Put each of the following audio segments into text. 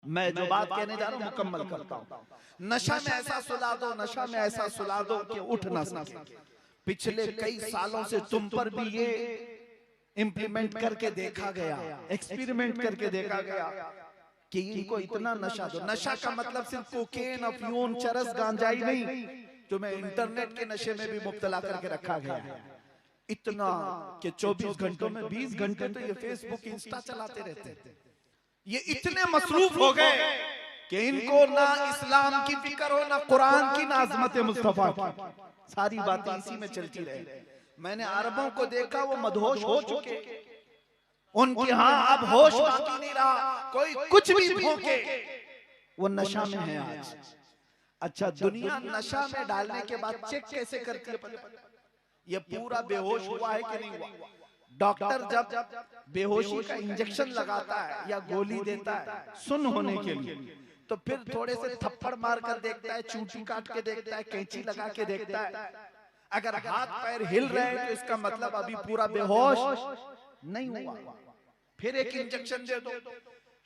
मैं जो बात कहने जा रहा हूं मुकम्मल करता हूं। नशा में ऐसा सुला दो, नशा में ऐसा सुला दो कि उठ ना सके। पिछले कई सालों से तुम पर भी ये इंप्लीमेंट करके देखा गया, एक्सपेरिमेंट करके देखा गया कि इनको इतना नशा दो। नशा का मतलब सिर्फ कोकेन, अफयून, चरस, गांजा ही नहीं, तुम्हें इंटरनेट के नशे में भी मुब्तला करके रखा गया है। इतना कि 24 घंटों में 20 घंटे तो ये फेसबुक, इंस्टा चलाते रहते हैं। ये इतने मसरूफ हो गए कि इनको ना इस्लाम की फिक्र हो, ना कुरान की, ना अज़मत मुस्तफा की। सारी बातें इसी में चलती रहे। मैंने अरबों को देखा, वो मदहोश हो चुके, उनके यहाँ अब होश बाकी नहीं रहा। कोई कुछ भी भौंके, वो नशा में है आज। अच्छा, दुनिया नशा में डालने के बाद चेक कैसे करती है? ये पूरा बेहोश हुआ है कि नहीं हुआ? डॉक्टर जब बेहोशी का इंजेक्शन लगाता है या गोली देता है सुन होने के लिए, तो फिर थोड़े से थप्पड़ मार कर देखता है, चूंटी काट के देखता है, कैंची लगा के देखता है। अगर हाथ पैर हिल रहे हैं तो इसका मतलब अभी पूरा बेहोश नहीं हुआ। फिर एक इंजेक्शन दे दो,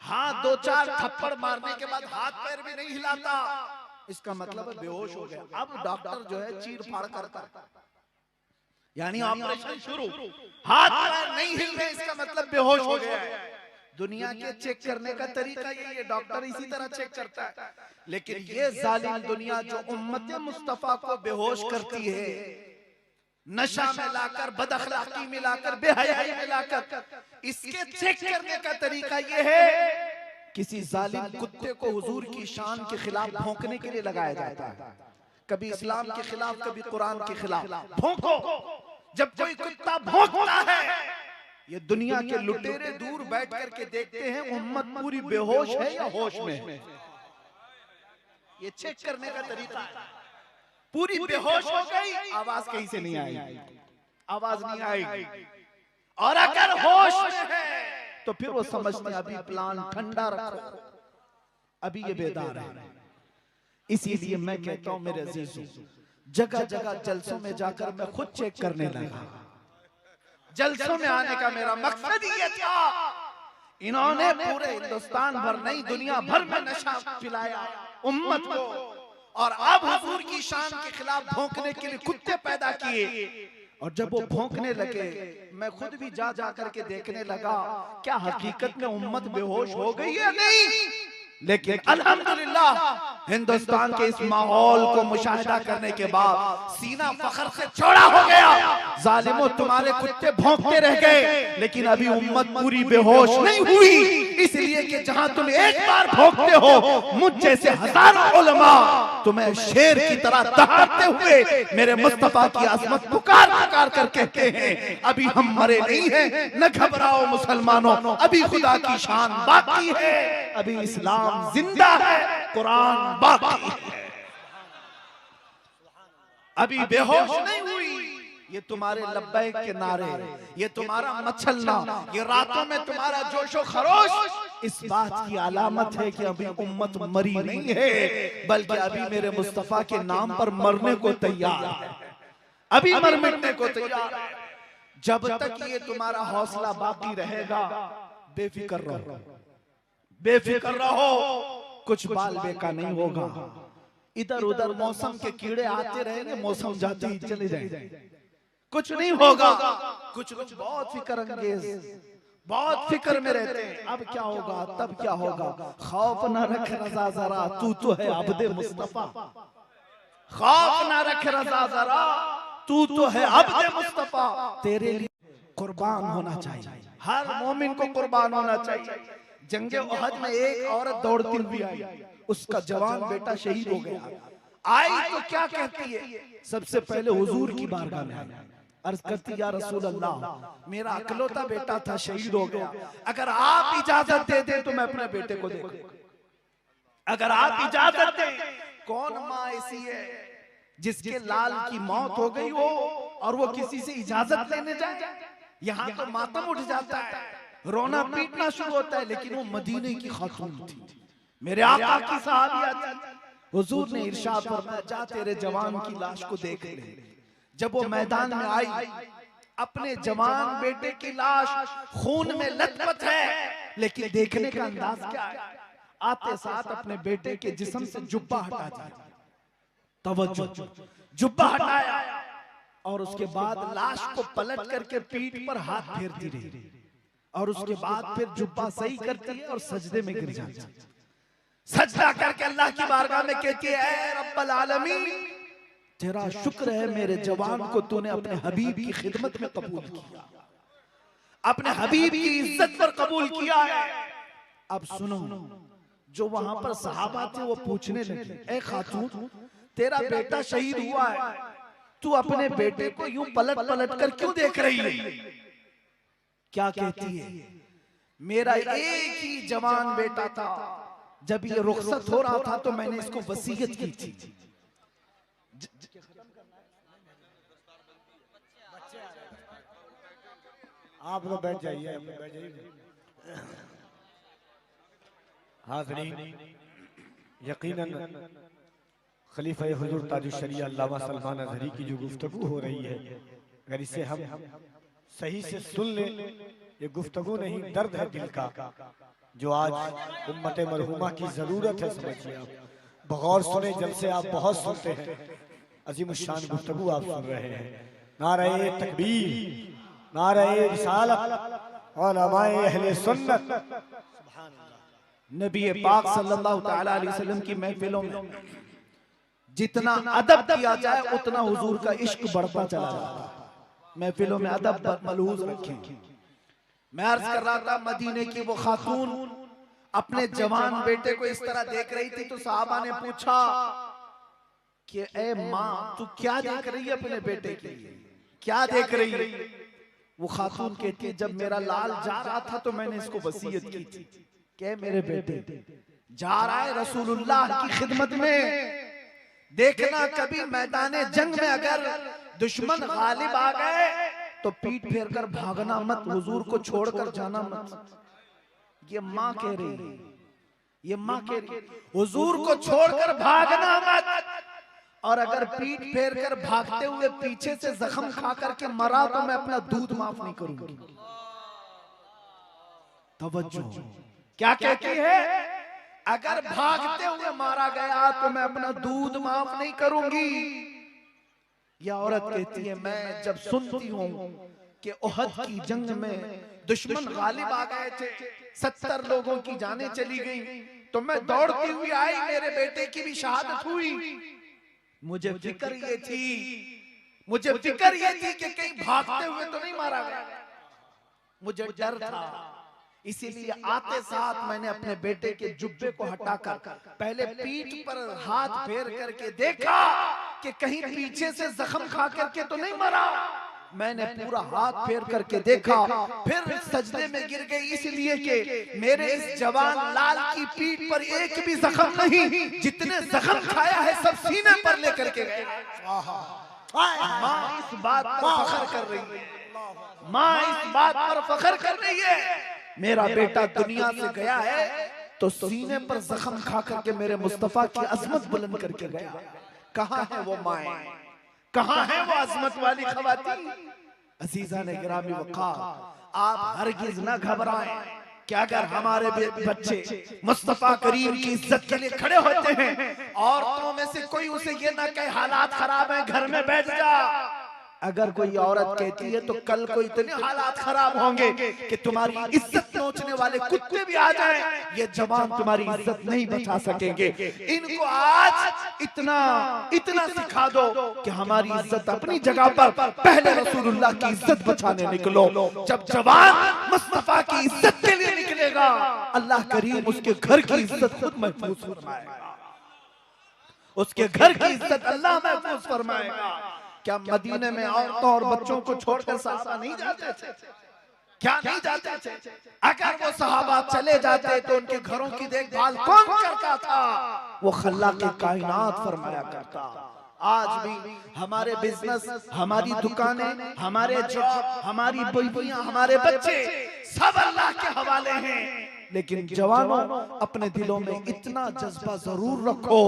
हाथ 2-4 थप्पड़ मारने के बाद हाथ पैर भी नहीं हिलाता, इसका मतलब बेहोश हो गया। अब डॉक्टर जो है चीर फाड़ करता, यानी ऑपरेशन शुरू, हाथ पैर नहीं हिल रहे, इसका मतलब बेहोश हो गया है। दुनिया के चेक करने का तरीका यही है, डॉक्टर इसी तरह चेक करता है। लेकिन ये जालिम दुनिया जो उम्मत मुस्तफा को बेहोश करती है, नशा में लाकर, बदअखलाकी में लाकर, बेहयाई में लाकर, इसके चेक करने का तरीका ये है, किसी जालिम कुत्ते को हुजूर की शान के खिलाफ भौंकने के लिए लगाया जाता है। कभी इस्लाम के खिलाफ, कभी कुरान के खिलाफ। भौंको, जब कोई कुत्ता भौंकता है, ये दुनिया के लुटेरे दूर बैठ करके देखते हैं उम्मत पूरी बेहोश है या होश में है। ये चेक करने का तरीका है। पूरी बेहोश हो गई, आवाज कहीं से नहीं आएगी, आवाज नहीं आएगी। और अगर होश में है तो फिर वो समझते हैं अभी प्लान ठंडा रखो, अभी ये बेदार है। इसीलिए मैं कहता हूं मेरे अजीजों, जगह जगह जलसों में जाकर मैं खुद चेक करने लगा। जलसों में आने का मेरा मकसद ये था, इन्होंने पूरे हिंदुस्तान भर नहीं दुनिया भर में नशा पिलाया उम्मत को, और अब हुजूर की शान के खिलाफ भौंकने के लिए कुत्ते पैदा किए। और जब वो भौंकने लगे, मैं खुद भी जा जा करके देखने लगा क्या हकीकत में उम्मत बेहोश हो गई है नहीं। लेकिन अल्हम्दुलिल्लाह हिंदुस्तान के इस माहौल को मुशाहिदा करने के बाद सीना फख्र से चौड़ा हो गया। जालिमों, तुम्हारे कुत्ते भौंकते रह गए, लेकिन अभी उम्मत पूरी बेहोश नहीं हुई, इसलिए कि जहां तुम एक बार भौंकते हो, मुझ जैसे हजारों उलमा तुम्हें शेर की तरह दहाड़ते हुए मेरे मुस्तफा की अज़मत पुकार पुकार कर कहते हैं, अभी हम मरे नहीं हैं, न घबराओ मुसलमानों, अभी खुदा की शान बाकी है, अभी इस्लाम जिंदा है, कुरान बाकी है, अभी बेहोश नहीं हुई। ये तुम्हारे लब्बैक के नारे, ये तुम्हारा मचलना, ये रातों में तुम्हारा जोशो खरोश, इस बात की अलामत है कि अभी उम्मत मरी नहीं है, बल्कि अभी मेरे मुस्तफा के नाम पर मरने को तैयार है, अभी मर मिटने को तैयार है। जब तक ये तुम्हारा हौसला बाकी रहेगा, बेफिक्र रहो, बेफिक्र रहो, कुछ बाल बेका नहीं होगा। इधर उधर मौसम के कीड़े आते रहेंगे, मौसम जाते ही चले जाएंगे, कुछ नहीं होगा। कुछ लोग बहुत फिक्र अंगेज, बहुत फिक्र में रहते हैं, अब क्या होगा, तब क्या होगा। खौफ ना रख रजा जरा, तू तो है अब्दे मुस्तफा, खौफ ना रख रजा जरा, तू तो है अब्दे मुस्तफा, तेरे लिए कुर्बान होना चाहिए, हर मोमिन को कुर्बान होना चाहिए। जंगे उहद में एक औरत दौड़ती हुई आई, उसका जवान बेटा शहीद हो गया। आई तो क्या कहती है, सबसे पहले हुजूर की बारगाह में आई, अर्ज करती या रसूल अल्लाह, मेरा अकलौता बेटा था, शहीद हो गया, अगर आप इजाजत दे दे तो मैं अपने बेटे को देखूं, अगर आप इजाजत दे। कौन माँ ऐसी है जिसके लाल की मौत हो गई हो और वो किसी से इजाजत लेने जाए? यहाँ तो मातम उठ जाता है, रोना पीटना शुरू होता है, लेकिन वो मदीने की खातून थी, मेरे आका की सहाबिया थी। हुजूर ने इरशाद फरमाया, जा तेरे जवान की लाश को देख ले। जब वो मैदान में आई, अपने जवान बेटे की लाश खून में लथपथ है, लेकिन देखने का अंदाज क्या है, आते साथ अपने बेटे के जिस्म से जुब्बा हटा दिया। तवज्जो, जुब्बा हटाया और उसके बाद लाश को पलट करके पीठ पर हाथ फेरती रही और उसके बाद फिर जुब्बा सही करती है और सजदे में गिर जाती है। सजदा करके अल्लाह की बारगाह में कहती है, ऐ रब्बल आलमीन, तेरा शुक्र है मेरे जवान को तूने अपने हबीब की खिदमत में कबूल किया, अपने हबीब की इज्जत पर कबूल किया है। अब सुनो, जो वहां पर सहाबा थे वो पूछने लगे, ऐ खातून, तेरा बेटा शहीद हुआ है, तू अपने बेटे को यूं पलट पलट कर क्यों देख रही है? क्या कहती है, मेरा एक ही जवान बेटा था, जब ये रुखसत हो रहा था तो मैंने इसको वसीयत की थी। आप लोग बैठ जाइए, बैठ जाइए। हाज़रीन, यकीनन खलीफा हुजूर ताजुश शरिया अल्लामा सलमान अज़हरी की जो गुफ्तगू हो रही है, अगर इसे हम सही से सुन लें, ये गुफ्तगू नहीं, दर्द है दिल का जो आज उम्मत मरहुमा की जरूरत है। समझिए, आप बगौर सुने, जब से आप बहुत सुनते हैं, अजीमुश्शान गुफ्तगू आप सुन रहे हैं। नारे तकबीर, नारे रिसालत और उलमाए अहले सुन्नत। नबी पाक सल्लल्लाहु तआला अलैहि वसल्लम की महफिलों में जितना अदब किया जाए उतना हुजूर का इश्क बढ़ता चला जाता है। महफिलों में अदब मलहूज रखें। मैं अर्ज कर रहा था, मदीने की वो खातून अपने जवान बेटे को इस तरह देख रही थी तो साहबा ने पूछा कि ए माँ, तू क्या देख रही है अपने बेटे के लिए, क्या देख रही है? वो खातून कहती है, जब मेरा लाल जा रहा था तो मैंने इसको वसीयत की थी कि मेरे बेटे जा रहा है रसूलुल्लाह की खिदमत में, देखना कभी मैदाने जंग में अगर दुश्मन गालिब आ गए तो पीठ फेर कर भागना मत, हुजूर को छोड़कर जाना मत। ये माँ कह रही है, ये माँ कह रही, हुजूर को छोड़कर भागना मत, और अगर पीठ फेर कर भागते हुए पीछे से जख्म खा करके मरा तो मैं अपना दूध माफ नहीं करूंगी। तवज्जो, क्या कहती है? अगर भागते हुए मारा गया तो मैं अपना दूध माफ नहीं करूंगी। यह औरत कहती है, मैं जब सुनती हूं कि उहद की जंग में दुश्मन गालिब आ गए थे, 70 लोगों की जानें चली गई, तो मैं दौड़ती हुई आई, मेरे बेटे की भी शहादत हुई। मुझे फिक्र ये थी, मुझे फिक्र ये थी कि कहीं भागते हुए तो नहीं मारा गया, मुझे डर था। इसीलिए आते साथ मैंने अपने बेटे के जुब्बे को हटाकर पहले पीठ पर हाथ फेर करके देखा कि कहीं पीछे से जख्म खा करके तो नहीं मरा। मैंने पूरा हाथ फेर करके देखा, फिर सजदे में गिर गई, इसलिए कि मेरे इस जवान लाल की पीठ पर एक भी जख्म नहीं, जितने जख्म खाया है सब सीने पर लेकर के गए। माँ इस बात पर फख्र कर रही है, माँ इस बात पर फख्र कर रही है, मेरा बेटा दुनिया से गया है तो सीने पर जख्म खा करके मेरे मुस्तफा की अजमत बुलंद करके गया। कहाँ है वो माएं, कहाँ है वो अजमत वाली खवातीन? अजीजा ने गिरामी वक़ार, आप हरगिज ना घबराएं कि अगर हमारे बच्चे मुस्तफा करीम की इज्जत के लिए खड़े होते हैं, औरतों में से कोई उसे ये ना कहे हालात खराब है घर में बैठ जा। अगर कोई औरत कहती है तो कल को इतने हालात खराब होंगे कि तुम्हारी इज्जत नोचने वाले कुत्ते भी आ जाएं, ये जवान तुम्हारी इज्जत नहीं बचा सकेंगे। इनको आज इतना इतना सिखा दो कि हमारी इज्जत अपनी जगह पर, पहले रसूलुल्लाह की इज्जत बचाने निकलो। जब जवान मुस्तफा की इज्जत के लिए निकलेगा, अल्लाह करीम उसके घर की इज्जत खुद महफूज फरमाएगा, उसके घर की इज्जत अल्लाह महफूज फरमाएगा। क्या मदीने में औरतों और बच्चों को छोड़कर सहाबा नहीं जाते थे? क्या नहीं जाते थे? अगर वो सहाबा चले जाते तो उनके घरों की देखभाल कौन करता था? वो खल्लाक़े कायनात फरमाया करता। आज भी हमारे बिजनेस, हमारी दुकानें, हमारे जॉब, हमारी बीवियां, हमारे बच्चे सब अल्लाह के हवाले हैं, लेकिन जवानों अपने दिलों में इतना जज्बा जरूर रखो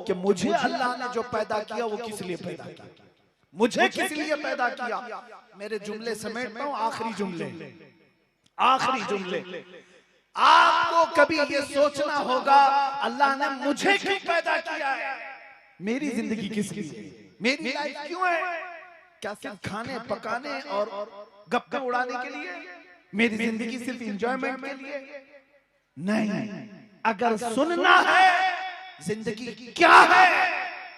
कि मुझे अल्लाह ने जो पैदा किया वो किस लिए पैदा किया, मुझे किस लिए पैदा किया। मेरे जुमले समेटता हूं, आखिरी जुमले, आखिरी जुमले। आपको कभी ये सोचना होगा अल्लाह ने मुझे क्यों पैदा किया है, मेरी जिंदगी किस लिए, मेरी लाइफ क्यों है? क्या सिर्फ खाने पकाने और गप्पे उड़ाने के लिए? मेरी जिंदगी सिर्फ एंजॉयमेंट के लिए? नहीं, अगर सुनना है जिंदगी क्या है,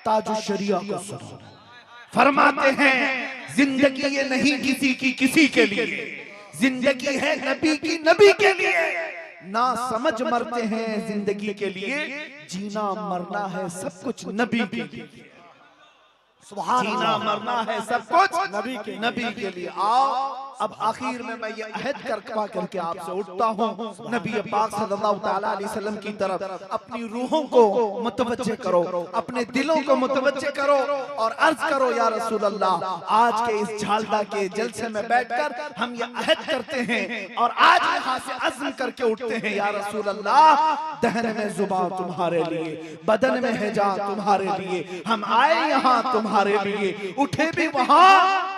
ताजुश शरिया को सुनो। फरमाते हैं जिंदगी ये नहीं किसी की किसी के लिए, जिंदगी है नबी की नबी के लिए। ना समझ मरते हैं जिंदगी के लिए, जीना मरना है सब कुछ नबी के लिए। जीना मरना है सब कुछ नबी के लिए। आओ अब आखिर में मैं ये अहद करके आपसे उठता हूँ, नबी पाक सल्लल्लाहु तआला अलैहि वसल्लम की तरफ अपनी रूहों को मुतवज्जे करो, अपने दिलों को मुतवज्जे करो और अर्ज करो या रसूल अल्लाह, आज के इस झालदा के जलसे में बैठकर हम ये अहद करते हैं और आज यहाँ से अज़्म करके उठते हैं या रसूल अल्लाह, दहन में जुबान तुम्हारे लिए, बदन में हिजा तुम्हारे लिए, हम आए यहाँ तुम्हारे लिए, उठे भी वहाँ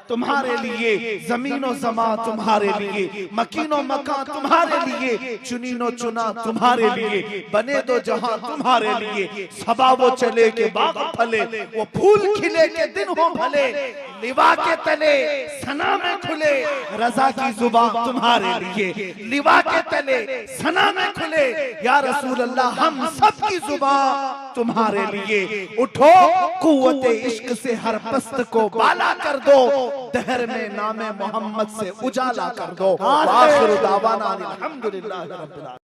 तुम्हारे लिए, जमीनो जमा तुम्हारे लिए, मकीनो मकान तुम्हारे लिए, चुनीनो चुना तुम्हारे लिए, बने दो जहां तुम्हारे लिए, सबा वो चले के बाग फले, वो फूल खिले के दिन हो भले, लिवा के तले सना में खुले, रजा की जुबान तुम्हारे लिए, लिवा के तले सना में खुले, या रसूल अल्लाह हम सब की जुबान तुम्हारे लिए। उठो कुव्वते इश्क से हर पस्त को बाला कर दो, दहर में नामे मोहम्मद से उजाला कर दो। आखिर दावाना अल्हम्दुलिल्लाह रब्बिल आलमीन।